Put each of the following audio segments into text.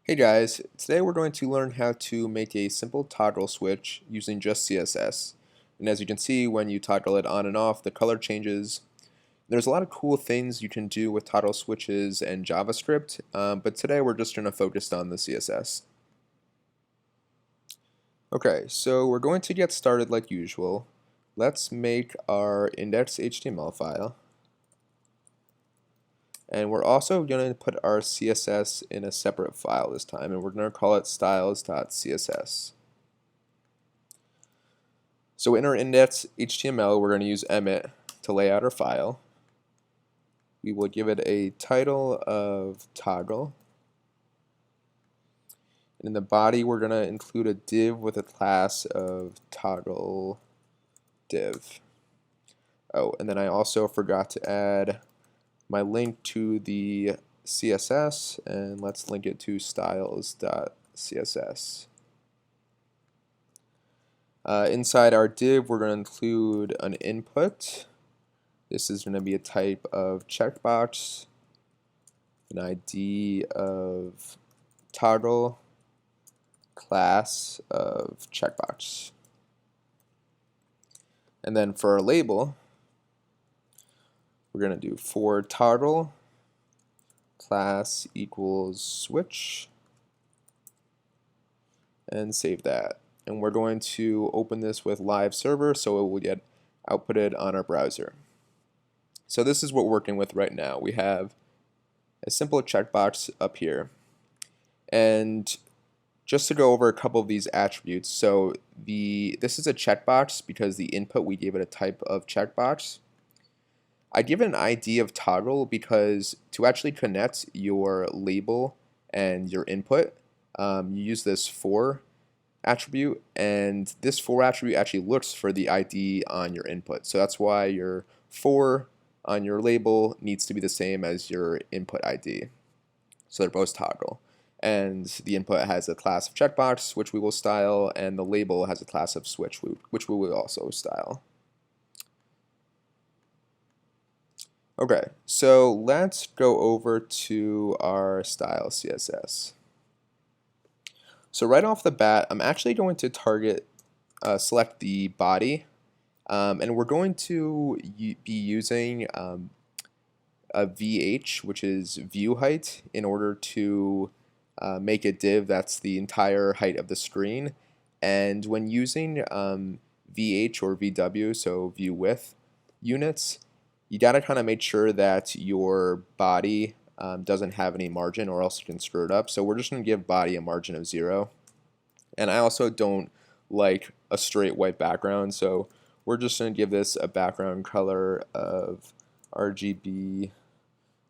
Hey guys, today we're going to learn how to make a simple toggle switch using just CSS. And as you can see, when you toggle it on and off, the color changes. There's a lot of cool things you can do with toggle switches and JavaScript, but today we're just going to focus on the CSS. Okay, so we're going to get started like usual. Let's make our index HTML file. And we're also going to put our CSS in a separate file this time, and we're going to call it styles.css. So in our index HTML, we're going to use emit to lay out our file. We will give it a title of toggle. And in the body, we're going to include a div with a class of toggle div. Oh, and then I also forgot to add my link to the CSS, and let's link it to styles.css. Inside our div, we're going to include an input. This is going to be a type of checkbox, an ID of toggle, class of checkbox. And then for our label, we're going to do for toggle class equals switch and save that. And we're going to open this with live server so it will get outputted on our browser. So this is what we're working with right now. We have a simple checkbox up here. And just to go over a couple of these attributes, so this is a checkbox because the input we gave it a type of checkbox. I give it an ID of toggle because to actually connect your label and your input, you use this for attribute, and this for attribute actually looks for the ID on your input. So that's why your for on your label needs to be the same as your input ID. So they're both toggle. And the input has a class of checkbox, which we will style, and the label has a class of switch, which we will also style. Okay, so let's go over to our style CSS. So right off the bat, I'm actually going to select the body, and we're going to be using a VH, which is view height, in order to make a div that's the entire height of the screen. And when using VH or VW, so view width units, you got to kind of make sure that your body doesn't have any margin, or else you can screw it up. So we're just going to give body a margin of 0. And I also don't like a straight white background, so we're just going to give this a background color of RGB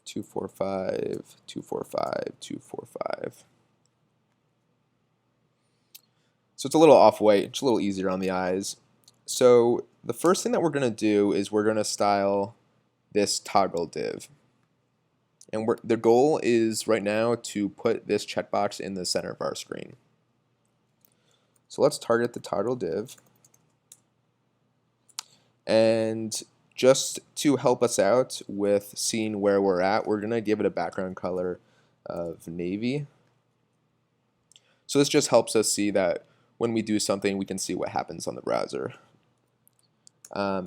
245, 245, 245. So it's a little off-white, it's a little easier on the eyes. So the first thing that we're going to do is we're going to style this toggle div. And the goal is right now to put this checkbox in the center of our screen. So let's target the toggle div. And just to help us out with seeing where we're at, we're going to give it a background color of navy. So this just helps us see that when we do something, we can see what happens on the browser.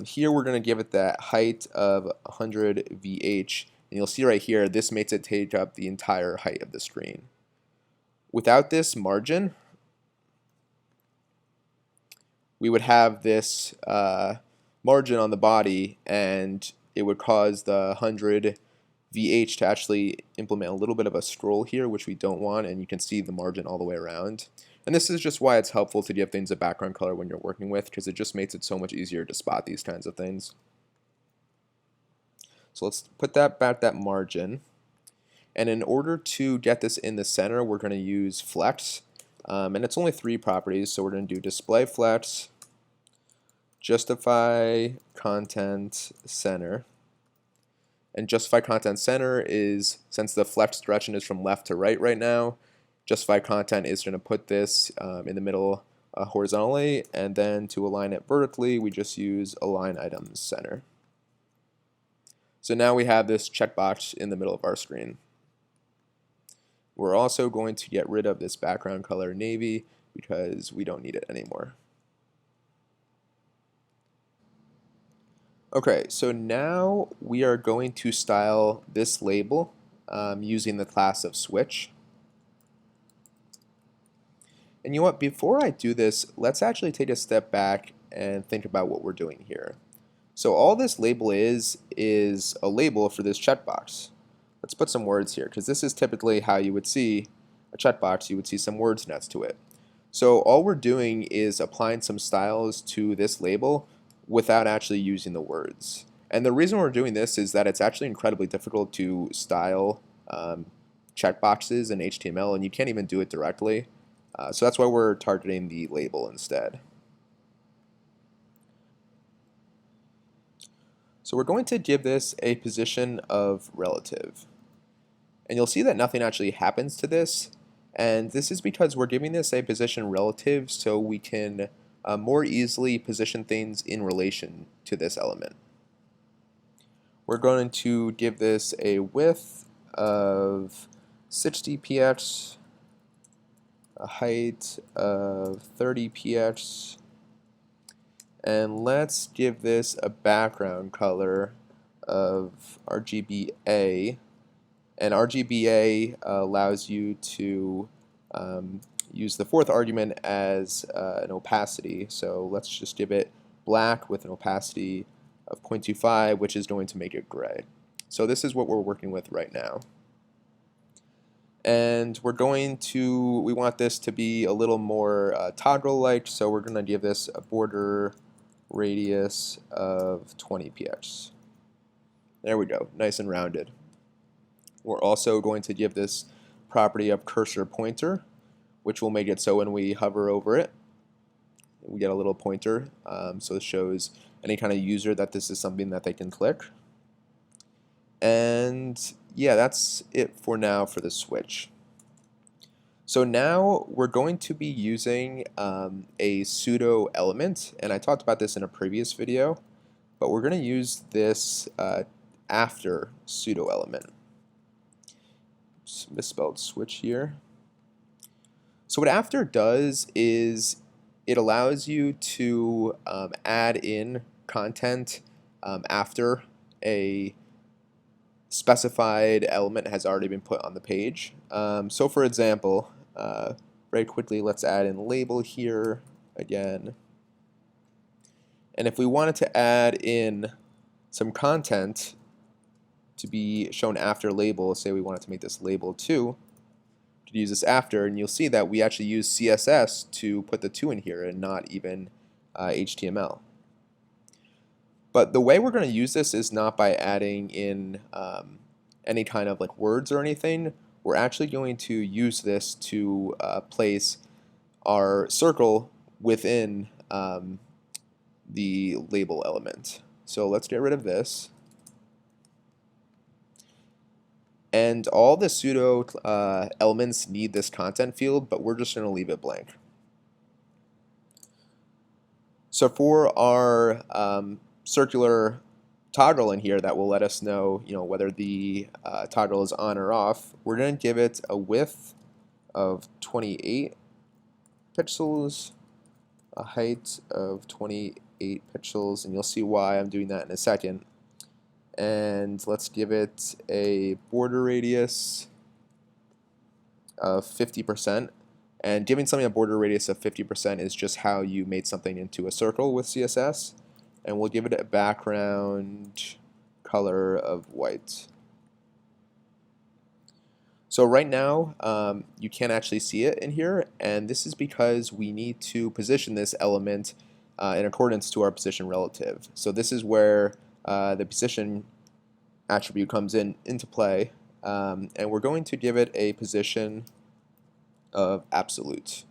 Here we're going to give it that height of 100 VH, and you'll see right here this makes it take up the entire height of the screen. Without this margin, we would have this margin on the body, and it would cause the 100 VH to actually implement a little bit of a scroll here, which we don't want, and you can see the margin all the way around. And this is just why it's helpful to give things a background color when you're working with, because it just makes it so much easier to spot these kinds of things. So let's put that back, that margin. And in order to get this in the center, we're going to use flex. And it's only 3 properties, so we're going to do display flex, justify content center. And justify content center is, since the flex direction is from left to right now, justify content is going to put this in the middle horizontally, and then to align it vertically, we just use align items center. So now we have this checkbox in the middle of our screen. We're also going to get rid of this background color navy because we don't need it anymore. Okay, so now we are going to style this label using the class of switch. And you know what, before I do this, let's actually take a step back and think about what we're doing here. So all this label is a label for this checkbox. Let's put some words here, because this is typically how you would see a checkbox. You would see some words next to it. So all we're doing is applying some styles to this label without actually using the words. And the reason we're doing this is that it's actually incredibly difficult to style checkboxes in HTML, and you can't even do it directly. So that's why we're targeting the label instead. So we're going to give this a position of relative. And you'll see that nothing actually happens to this. And this is because we're giving this a position relative so we can more easily position things in relation to this element. We're going to give this a width of 60 px, a height of 30 px, and let's give this a background color of RGBA. And RGBA allows you to use the fourth argument as an opacity. So let's just give it black with an opacity of 0.25, which is going to make it gray. So this is what we're working with right now. And we want this to be a little more toggle-like, so we're going to give this a border radius of 20 px. There we go, nice and rounded. We're also going to give this property of cursor pointer, which will make it so when we hover over it, we get a little pointer, so it shows any kind of user that this is something that they can click. And yeah, that's it for now for the switch. So now we're going to be using a pseudo element, and I talked about this in a previous video, but we're going to use this after pseudo element. Misspelled switch here. So what after does is it allows you to add in content after a specified element has already been put on the page. So for example, very quickly, let's add in label here again. And if we wanted to add in some content to be shown after label, say we wanted to make this label 2, to use this after, and you'll see that we actually use CSS to put the 2 in here and not even HTML. But the way we're going to use this is not by adding in any kind of like words or anything. We're actually going to use this to place our circle within the label element. So let's get rid of this. And all the pseudo elements need this content field, but we're just going to leave it blank. So for our circular toggle in here that will let us know, whether the toggle is on or off, we're going to give it a width of 28 pixels, a height of 28 pixels, and you'll see why I'm doing that in a second. And let's give it a border radius of 50%. And giving something a border radius of 50% is just how you made something into a circle with CSS. And we'll give it a background color of white. So right now, you can't actually see it in here, and this is because we need to position this element in accordance to our position relative. So this is where the position attribute comes into play, and we're going to give it a position of absolute.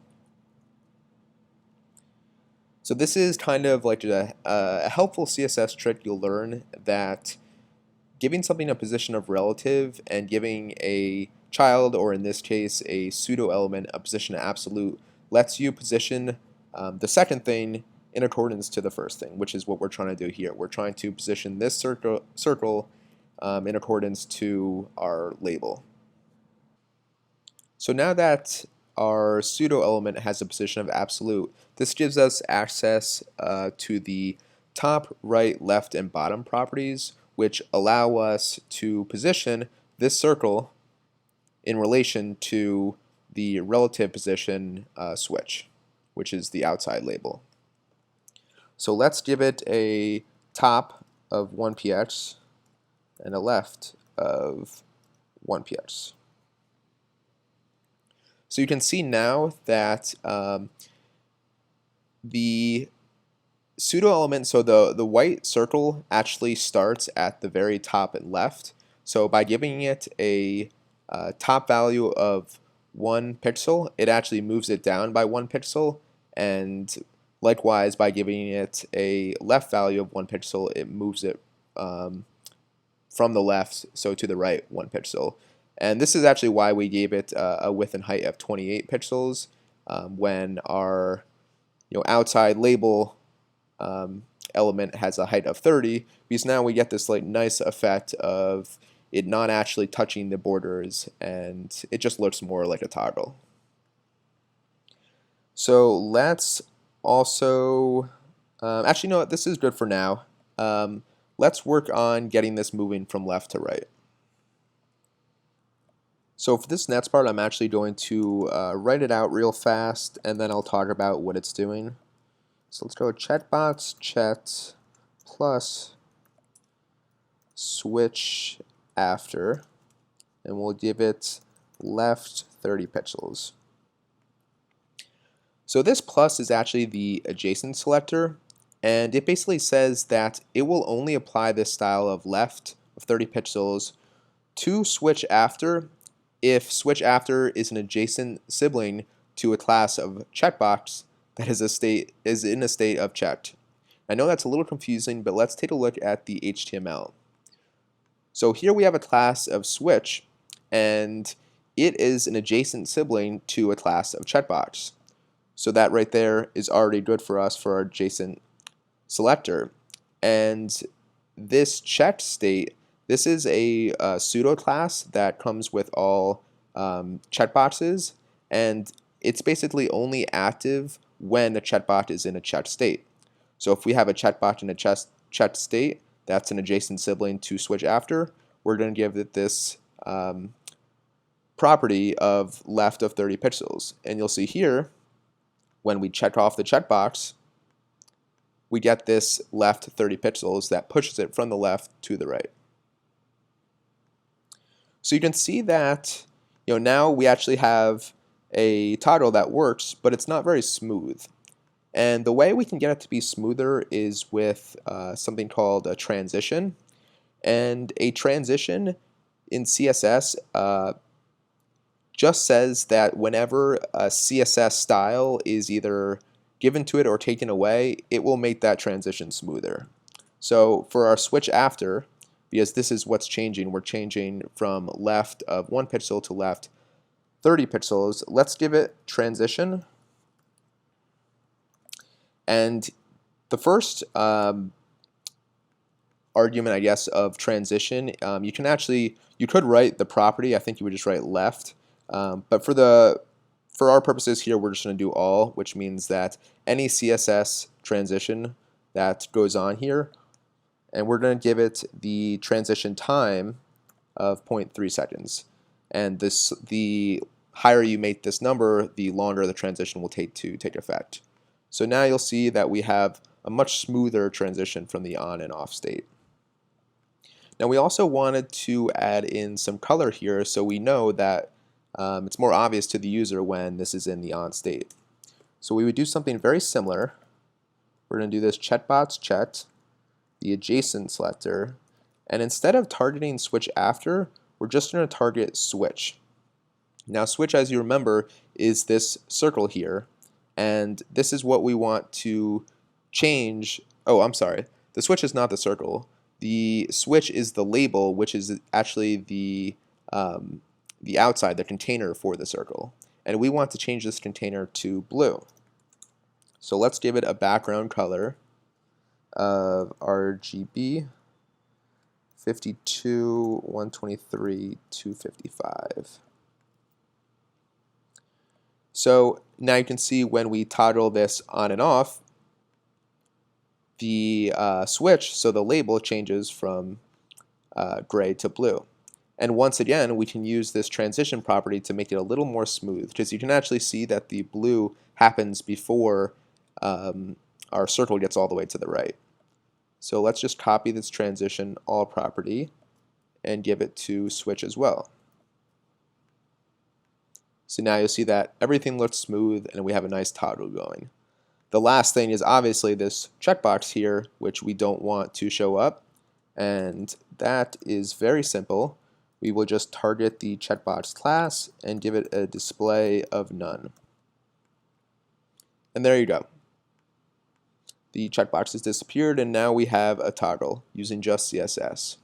So this is kind of like a helpful CSS trick. You'll learn that giving something a position of relative and giving a child, or in this case a pseudo element, a position of absolute lets you position the second thing in accordance to the first thing, which is what we're trying to do here. We're trying to position this circle in accordance to our label. So now that our pseudo element has a position of absolute, this gives us access to the top, right, left, and bottom properties, which allow us to position this circle in relation to the relative position switch, which is the outside label. So let's give it a top of 1 px and a left of 1 px. So you can see now that the pseudo element, so the white circle actually starts at the very top and left. So by giving it a top value of 1 pixel, it actually moves it down by 1 pixel, and likewise by giving it a left value of 1 pixel, it moves it from the left, so to the right 1 pixel. And this is actually why we gave it a width and height of 28 pixels when our outside label element has a height of 30, because now we get this like nice effect of it not actually touching the borders, and it just looks more like a toggle. So let's also actually no, this is good for now. Let's work on getting this moving from left to right. So for this next part, I'm actually going to write it out real fast, and then I'll talk about what it's doing. So let's go chatbots chat plus switch after, and we'll give it left 30 pixels. So this plus is actually the adjacent selector, and it basically says that it will only apply this style of left of 30 pixels to switch after if switch after is an adjacent sibling to a class of checkbox that is in a state of checked. I know that's a little confusing, but let's take a look at the HTML. So here we have a class of switch, and it is an adjacent sibling to a class of checkbox. So that right there is already good for us for our adjacent selector. And this checked state, this is a pseudo class that comes with all checkboxes, and it's basically only active when a checkbox is in a checked state. So if we have a checkbox in a checked state, that's an adjacent sibling to switch after, we're going to give it this property of left of 30 pixels. And you'll see here, when we check off the checkbox, we get this left 30 pixels that pushes it from the left to the right. So you can see that now we actually have a toggle that works, but it's not very smooth. And the way we can get it to be smoother is with something called a transition. And a transition in CSS just says that whenever a CSS style is either given to it or taken away, it will make that transition smoother. So for our switch after, because this is what's changing, we're changing from left of 1 pixel to left 30 pixels. Let's give it transition. And the first argument, I guess, of transition, you could write the property. I think you would just write left. But for our purposes here, we're just going to do all, which means that any CSS transition that goes on here, and we're going to give it the transition time of 0.3 seconds. And the higher you make this number, the longer the transition will take to take effect. So now you'll see that we have a much smoother transition from the on and off state. Now we also wanted to add in some color here so we know that it's more obvious to the user when this is in the on state. So we would do something very similar. We're going to do this chatbots checked, the adjacent selector, and instead of targeting switch after, we're just going to target switch. Now switch, as you remember, is this circle here, and this is what we want to change. Oh, I'm sorry. The switch is not the circle. The switch is the label, which is actually the outside, the container for the circle. And we want to change this container to blue. So let's give it a background color of RGB 52, 123, 255. So now you can see when we toggle this on and off, the switch, so the label changes from gray to blue. And once again, we can use this transition property to make it a little more smooth, because you can actually see that the blue happens before our circle gets all the way to the right. So let's just copy this transition all property and give it to switch as well. So now you'll see that everything looks smooth and we have a nice toggle going. The last thing is obviously this checkbox here, which we don't want to show up, and that is very simple. We will just target the checkbox class and give it a display of none. And there you go. The checkbox has disappeared and now we have a toggle using just CSS.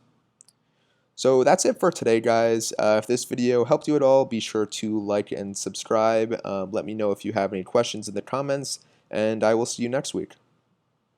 So that's it for today, guys. If this video helped you at all, be sure to like and subscribe. Let me know if you have any questions in the comments, and I will see you next week.